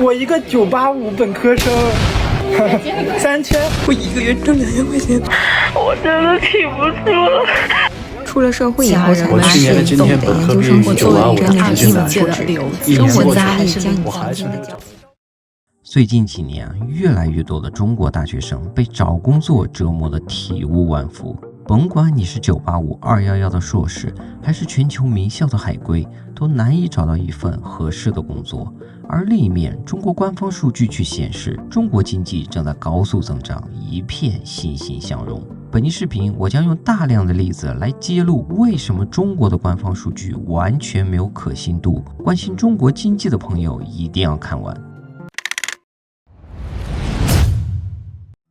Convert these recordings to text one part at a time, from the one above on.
我一个985本科生，3000，我一个月挣2000块钱，我真的挺不住了。出了社会以后才发现，的今天本科毕业于985真的是硬质的，生活压力将你当成的教育。最近几年，越来越多的中国大学生被找工作折磨得体无完肤。甭管你是985、211的硕士，还是全球名校的海归，都难以找到一份合适的工作。而另一面，中国官方数据却显示，中国经济正在高速增长，一片欣欣向荣。本期视频，我将用大量的例子来揭露为什么中国的官方数据完全没有可信度。关心中国经济的朋友一定要看完。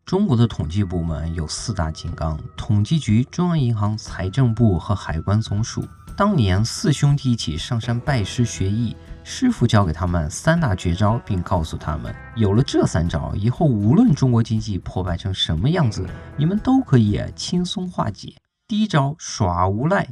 中国的统计部门有4大金刚：统计局、中央银行、财政部和海关总署。当年4兄弟一起上山拜师学艺，师傅教给他们3大绝招，并告诉他们，有了这3招，以后无论中国经济破败成什么样子，你们都可以轻松化解。第一招，耍无赖。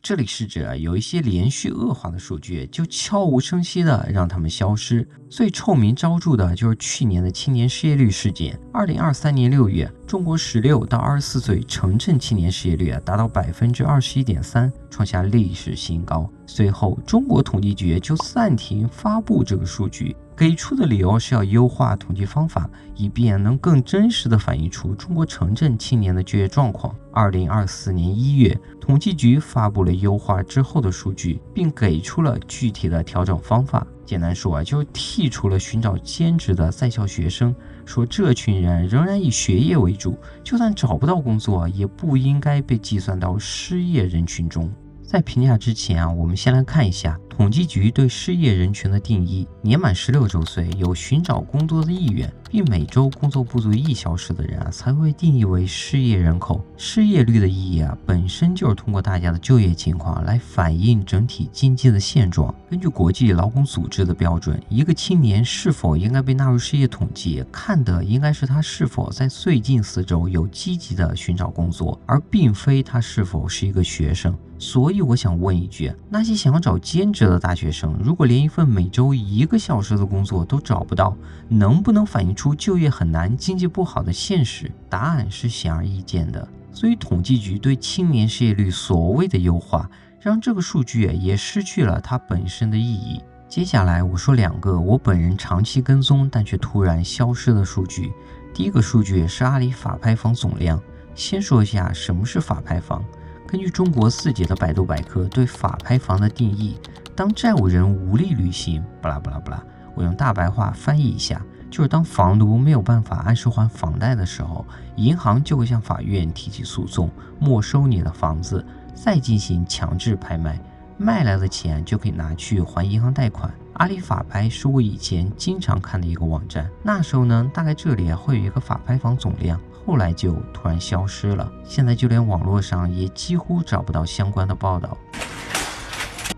这里是指有一些连续恶化的数据就悄无声息的让他们消失。最臭名昭著的就是去年的青年失业率事件。2023年6月，中国16到24岁城镇青年失业率达到 21.3%， 创下历史新高。随后中国统计局就暂停发布这个数据，给出的理由是要优化统计方法，以便能更真实地反映出中国城镇青年的就业状况。2024年1月，统计局发布了优化之后的数据，并给出了具体的调整方法。简单说就是剔除了寻找兼职的在校学生，说这群人仍然以学业为主，就算找不到工作，也不应该被计算到失业人群中。在评价之前我们先来看一下统计局对失业人群的定义。年满16周岁，有寻找工作的意愿，并每周工作不足1小时的人才会定义为失业人口。失业率的意义本身就是通过大家的就业情况来反映整体经济的现状。根据国际劳工组织的标准，一个青年是否应该被纳入失业统计，看的应该是他是否在最近4周有积极的寻找工作，而并非他是否是一个学生。所以我想问一句，那些想要找兼职的大学生，如果连一份每周1个小时的工作都找不到，能不能反映出就业很难、经济不好的现实？答案是显而易见的。所以统计局对青年失业率所谓的优化，让这个数据也失去了它本身的意义。接下来我说2个我本人长期跟踪但却突然消失的数据。第一个数据是阿里法拍房总量。先说一下什么是法拍房。根据中国4级的百度百科对法拍房的定义，当债务人无力履行不啦不啦不啦，我用大白话翻译一下，就是当房奴没有办法按时还房贷的时候，银行就会向法院提起诉讼，没收你的房子，再进行强制拍卖，卖来的钱就可以拿去还银行贷款。阿里法拍是我以前经常看的一个网站，那时候呢，大概这里会有一个法拍房总量，后来就突然消失了，现在就连网络上也几乎找不到相关的报道。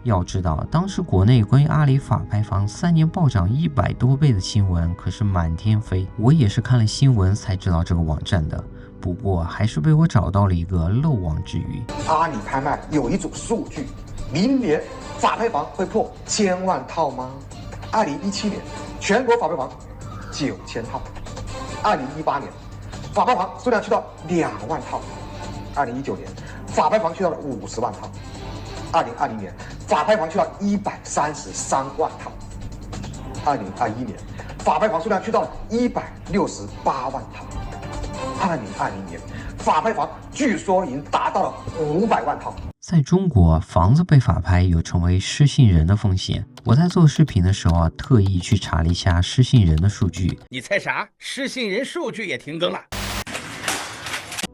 要知道，当时国内关于阿里法拍房3年暴涨100多倍的新闻可是满天飞，我也是看了新闻才知道这个网站的，不过还是被我找到了一个漏网之鱼。阿里拍卖有一组数据，明年法拍房会破1000万套吗？2017年全国法拍房9000套，2018年法拍房数量去到2万套，2019年法拍房去到了50万套，2020年法拍房去到133万套，2021年法拍房数量去到了168万套，2020年法拍房据说已经达到了500万套。在中国，房子被法拍有成为失信人的风险。我在做视频的时候特意去查了一下失信人的数据。你猜啥？失信人数据也停更了。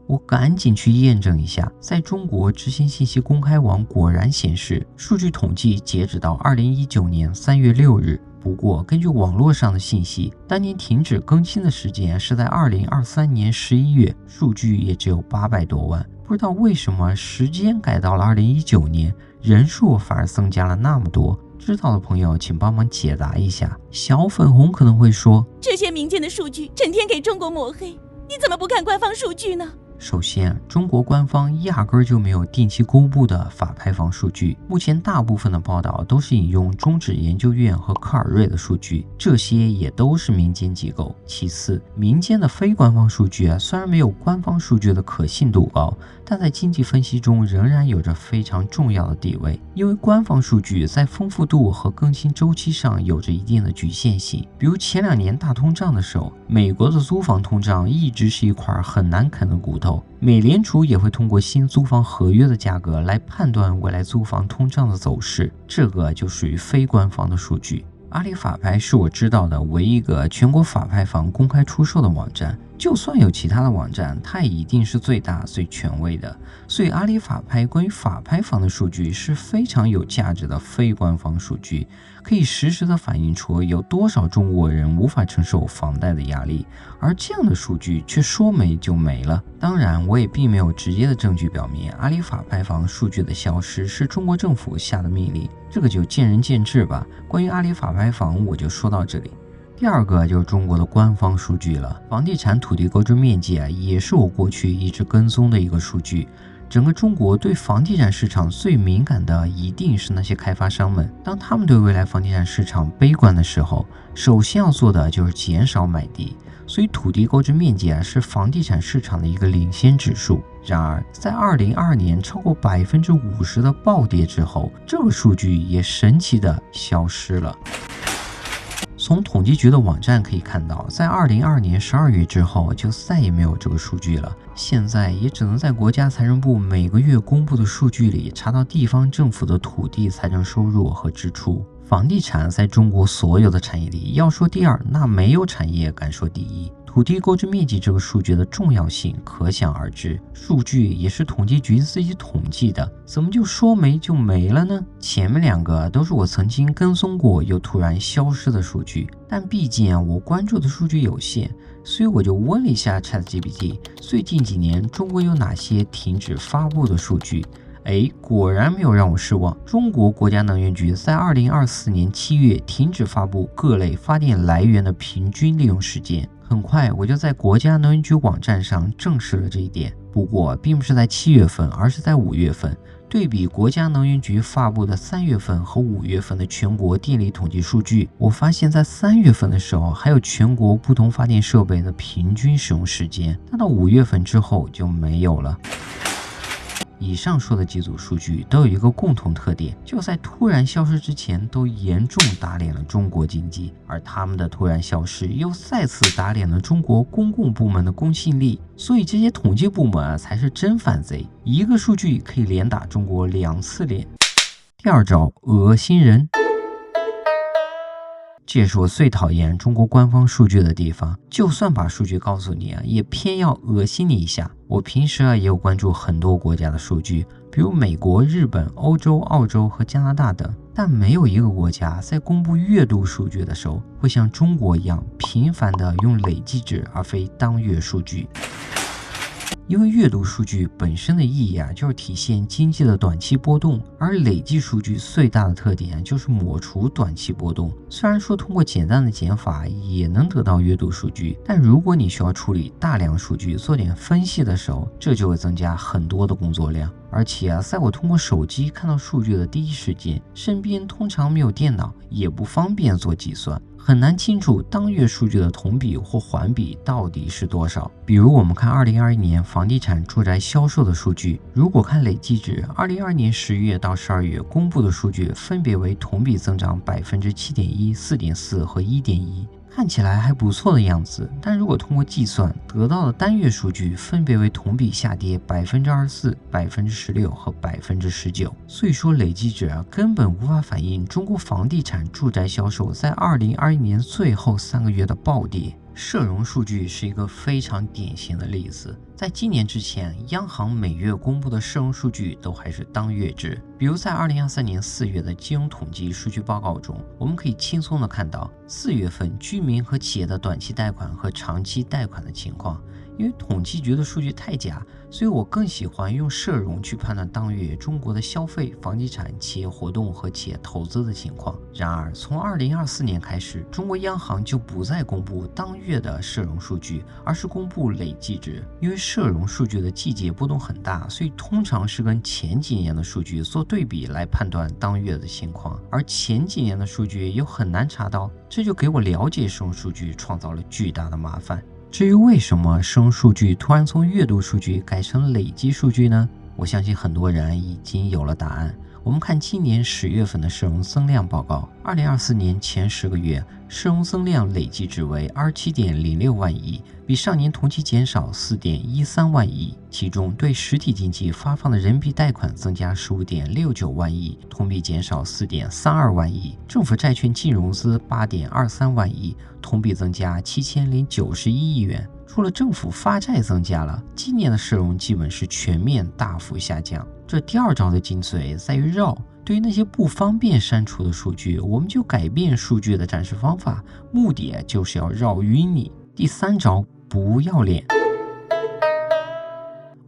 我赶紧去验证一下，在中国执行信息公开网果然显示，数据统计截止到2019年3月6日。不过根据网络上的信息，当年停止更新的时间是在2023年11月，数据也只有800多万。不知道为什么时间改到了2019年，人数反而增加了那么多。知道的朋友请帮忙解答一下。小粉红可能会说，这些民间的数据整天给中国抹黑，你怎么不看官方数据呢？首先，中国官方压根儿就没有定期公布的法拍房数据，目前大部分的报道都是引用中指研究院和科尔瑞的数据，这些也都是民间机构。其次，民间的非官方数据虽然没有官方数据的可信度高，但在经济分析中仍然有着非常重要的地位，因为官方数据在丰富度和更新周期上有着一定的局限性。比如前2年大通胀的时候，美国的租房通胀一直是一块很难啃的骨头，美联储也会通过新租房合约的价格来判断未来租房通胀的走势，这个就属于非官方的数据。阿里法拍是我知道的唯一一个全国法拍房公开出售的网站，就算有其他的网站，它也一定是最大最权威的。所以阿里法拍关于法拍房的数据是非常有价值的非官方数据，可以实时的反映出有多少中国人无法承受房贷的压力，而这样的数据却说没就没了。当然，我也并没有直接的证据表明阿里法拍房数据的消失是中国政府下的命令，这个就见仁见智吧。关于阿里法拍房，我就说到这里。第二个就是中国的官方数据了，房地产土地购置面积也是我过去一直跟踪的一个数据。整个中国对房地产市场最敏感的一定是那些开发商们，当他们对未来房地产市场悲观的时候，首先要做的就是减少买地，所以土地购置面积是房地产市场的一个领先指数。然而在2022年超过50%的暴跌之后，这个数据也神奇的消失了。从统计局的网站可以看到，在2022年12月之后就再也没有这个数据了，现在也只能在国家财政部每个月公布的数据里查到地方政府的土地财政收入和支出。房地产在中国所有的产业里，要说第二，那没有产业敢说第一。土地购置面积这个数据的重要性可想而知，数据也是统计局自己统计的，怎么就说没就没了呢？前面2个都是我曾经跟踪过又突然消失的数据，但毕竟我关注的数据有限，所以我就问了一下 ChatGPT， 最近几年中国有哪些停止发布的数据？果然没有让我失望。中国国家能源局在2024年7月停止发布各类发电来源的平均利用时间。很快我就在国家能源局网站上证实了这一点，不过并不是在7月份，而是在5月份。对比国家能源局发布的3月份和5月份的全国电力统计数据，我发现在3月份的时候还有全国不同发电设备的平均使用时间，但到5月份之后就没有了。以上说的几组数据都有一个共同特点，就在突然消失之前都严重打脸了中国经济，而他们的突然消失又再次打脸了中国公共部门的公信力，所以这些统计部门才是真反贼，一个数据可以连打中国2次脸。第二招，恶心人。这也是我最讨厌中国官方数据的地方，就算把数据告诉你也偏要恶心你一下。我平时也有关注很多国家的数据，比如美国、日本、欧洲、澳洲和加拿大等，但没有一个国家在公布月度数据的时候会像中国一样频繁的用累计值而非当月数据。因为月度数据本身的意义就是体现经济的短期波动，而累计数据最大的特点就是抹除短期波动。虽然说通过简单的减法也能得到月度数据，但如果你需要处理大量数据做点分析的时候，这就会增加很多的工作量。而且在我通过手机看到数据的第一时间，身边通常没有电脑，也不方便做计算，很难清楚当月数据的同比或环比到底是多少。比如我们看2021年房地产住宅销售的数据，如果看累计值，2022年10月到12月公布的数据分别为同比增长 7.1%、4.4% 和 1.1%。看起来还不错的样子，但如果通过计算得到的单月数据分别为同比下跌 24%、16% 和 19%， 所以说累计值根本无法反映中国房地产住宅销售在2021年最后3个月的暴跌。社融数据是一个非常典型的例子，在今年之前，央行每月公布的社融数据都还是当月制。比如在2023年4月的金融统计数据报告中，我们可以轻松的看到4月份居民和企业的短期贷款和长期贷款的情况。因为统计局的数据太假，所以我更喜欢用社融去判断当月中国的消费、房地产、企业活动和企业投资的情况。然而，从2024年开始，中国央行就不再公布当月的社融数据，而是公布累计值。因为社融数据的季节波动很大，所以通常是跟前几年的数据做对比来判断当月的情况，而前几年的数据又很难查到，这就给我了解社融数据创造了巨大的麻烦。至于为什么社融数据突然从月度数据改成累计数据呢？我相信很多人已经有了答案。我们看今年10月份的社融增量报告，2024年前10个月社融增量累计值为 27.06 万亿，比上年同期减少 4.13 万亿，其中对实体经济发放的人民币贷款增加 15.69 万亿，同比减少 4.32 万亿，政府债券净融资 8.23 万亿，同比增加 7091 亿元。除了政府发债增加了，今年的社融基本是全面大幅下降。这第二招的精髓在于绕，对于那些不方便删除的数据，我们就改变数据的展示方法，目的就是要绕晕你。第三招，不要脸。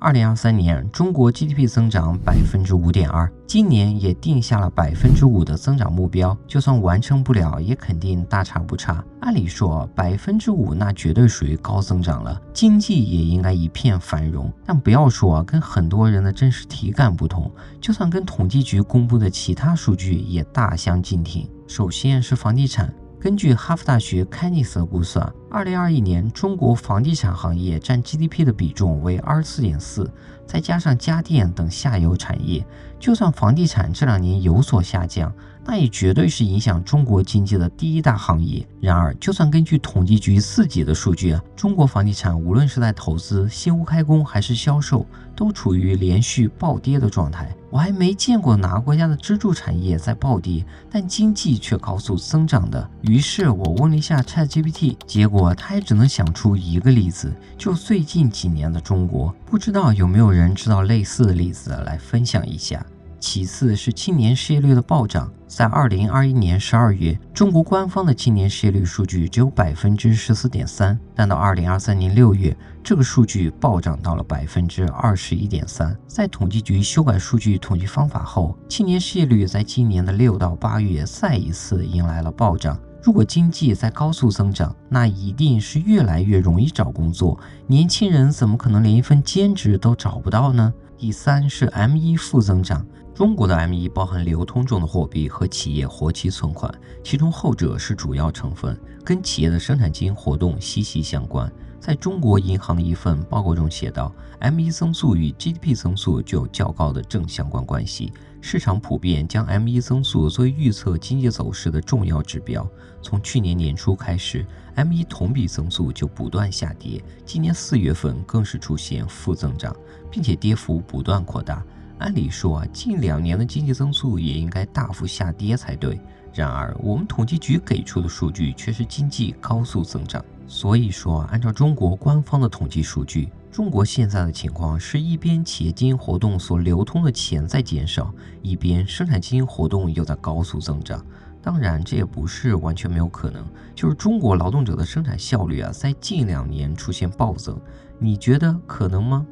2023年中国 GDP 增长 5.2%， 今年也定下了 5% 的增长目标，就算完成不了也肯定大差不差。按理说 5% 那绝对属于高增长了，经济也应该一片繁荣。但不要说跟很多人的真实体感不同，就算跟统计局公布的其他数据也大相径庭。首先是房地产，根据哈佛大学开尼斯的估算，2021年中国房地产行业占 GDP 的比重为 24.4%， 再加上家电等下游产业，就算房地产这2年有所下降，那也绝对是影响中国经济的第一大行业。然而，就算根据统计局自己的数据，中国房地产无论是在投资、新屋开工还是销售，都处于连续暴跌的状态。我还没见过哪个国家的支柱产业在暴跌，但经济却高速增长的。于是我问了一下 ChatGPT， 结果它也只能想出一个例子，就最近几年的中国。不知道有没有人知道类似的例子来分享一下。其次是青年失业率的暴涨，在2021年12月，中国官方的青年失业率数据只有 14.3%， 但到2023年6月，这个数据暴涨到了 21.3%。在统计局修改数据统计方法后，青年失业率在今年的6到8月再一次迎来了暴涨。如果经济在高速增长，那一定是越来越容易找工作，年轻人怎么可能连一份兼职都找不到呢？第三是 M1 负增长。中国的 M1 包含流通中的货币和企业活期存款，其中后者是主要成分，跟企业的生产经营活动息息相关。在中国银行的一份报告中写道， M1 增速与 GDP 增速具有较高的正相关关系，市场普遍将 M1 增速作为预测经济走势的重要指标。从去年年初开始， M1 同比增速就不断下跌，今年4月份更是出现负增长，并且跌幅不断扩大。按理说近2年的经济增速也应该大幅下跌才对，然而我们统计局给出的数据却是经济高速增长。所以说按照中国官方的统计数据，中国现在的情况是一边企业经营活动所流通的钱在减少，一边生产经营活动又在高速增长。当然这也不是完全没有可能，就是中国劳动者的生产效率在近2年出现暴增，你觉得可能吗？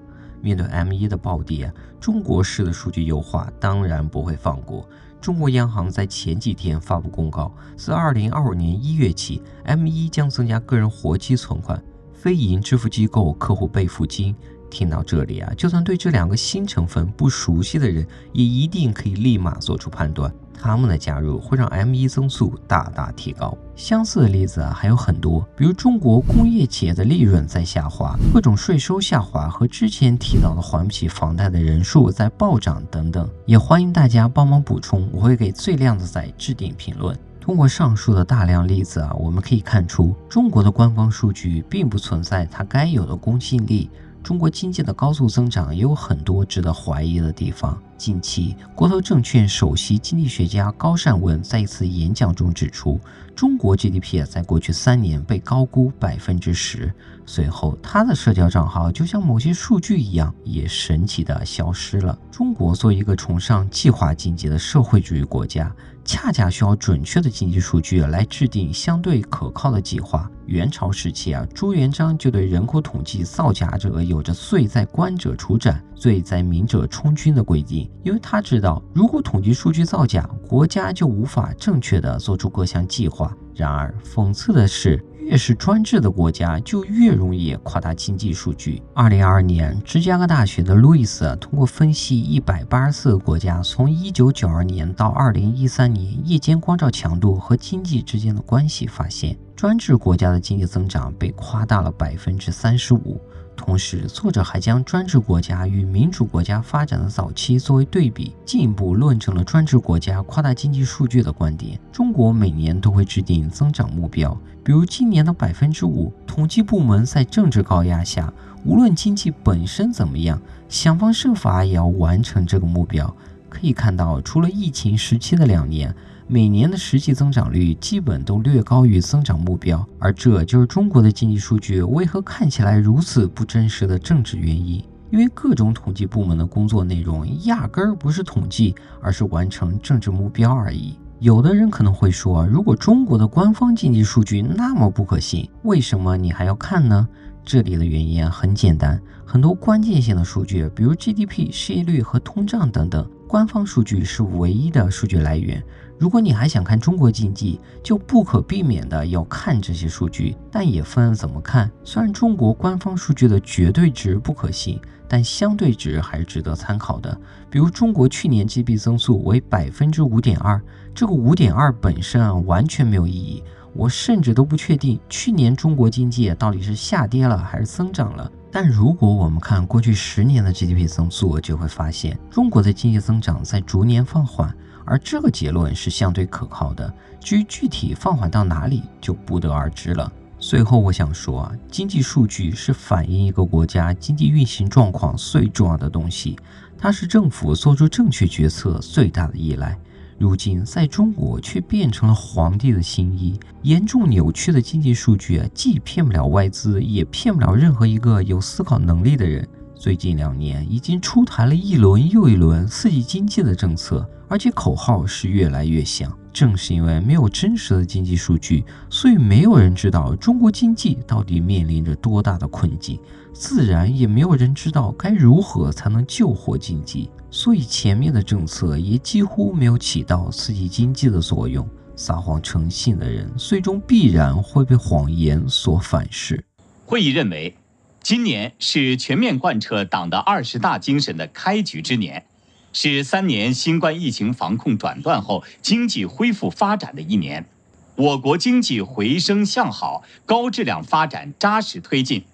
面对 M1 的暴跌，中国式的数据优化当然不会放过。中国央行在前几天发布公告，自2025年1月起， M1 将增加个人活期存款、非银支付机构客户备付金。听到这里就算对这2个新成分不熟悉的人，也一定可以立马做出判断，他们的加入会让 M1 增速大大提高。相似的例子还有很多，比如中国工业企业的利润在下滑，各种税收下滑和之前提到的还不起房贷的人数在暴涨等等。也欢迎大家帮忙补充，我会给最靓的仔置顶评论。通过上述的大量例子我们可以看出，中国的官方数据并不存在它该有的公信力。中国经济的高速增长也有很多值得怀疑的地方。近期，国投证券首席经济学家高善文在一次演讲中指出，中国 GDP 在过去3年被高估10%。随后，他的社交账号就像某些数据一样，也神奇地消失了。中国作为一个崇尚计划经济的社会主义国家，恰恰需要准确的经济数据来制定相对可靠的计划。元朝时期朱元璋就对人口统计造假者有着罪在官者处斩，罪在民者充军的规定，因为他知道，如果统计数据造假，国家就无法正确地做出各项计划。然而，讽刺的是，越是专制的国家，就越容易夸大经济数据。2022年，芝加哥大学的路易斯通过分析184个国家从1992年到2013年夜间光照强度和经济之间的关系，发现专制国家的经济增长被夸大了35%。同时，作者还将专制国家与民主国家发展的早期作为对比，进一步论证了专制国家夸大经济数据的观点。中国每年都会制定增长目标，比如今年的5%，统计部门在政治高压下，无论经济本身怎么样，想方设法也要完成这个目标。可以看到，除了疫情时期的2年，每年的实际增长率基本都略高于增长目标，而这就是中国的经济数据为何看起来如此不真实的政治原因。因为各种统计部门的工作内容压根儿不是统计，而是完成政治目标而已。有的人可能会说，如果中国的官方经济数据那么不可信，为什么你还要看呢？这里的原因很简单，很多关键性的数据，比如 GDP、失业率和通胀等等，官方数据是唯一的数据来源。如果你还想看中国经济，就不可避免的要看这些数据，但也分怎么看。虽然中国官方数据的绝对值不可信，但相对值还是值得参考的。比如中国去年 GDP 增速为 5.2%， 这个 5.2 本身完全没有意义，我甚至都不确定去年中国经济到底是下跌了还是增长了。但如果我们看过去10年的 GDP 增速，就会发现中国的经济增长在逐年放缓，而这个结论是相对可靠的。至于具体放缓到哪里，就不得而知了。最后我想说经济数据是反映一个国家经济运行状况最重要的东西，它是政府做出正确决策最大的依赖。如今在中国却变成了皇帝的新衣，严重扭曲的经济数据既骗不了外资，也骗不了任何一个有思考能力的人。最近2年已经出台了一轮又一轮刺激经济的政策，而且口号是越来越响。正是因为没有真实的经济数据，所以没有人知道中国经济到底面临着多大的困境，自然也没有人知道该如何才能救活经济。所以前面的政策也几乎没有起到刺激经济的作用。撒谎成性的人，最终必然会被谎言所反噬。会议认为，今年是全面贯彻党的20大精神的开局之年，是3年新冠疫情防控转段后经济恢复发展的一年。我国经济回升向好，高质量发展扎实推进，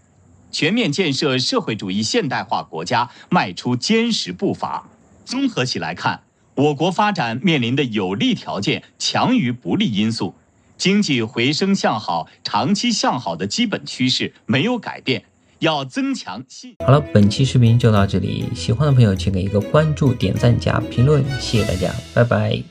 全面建设社会主义现代化国家迈出坚实步伐。综合起来看，我国发展面临的有利条件强于不利因素，经济回升向好、长期向好的基本趋势没有改变，要增强信。好了，本期视频就到这里，喜欢的朋友请给一个关注、点赞加评论，谢谢大家，拜拜。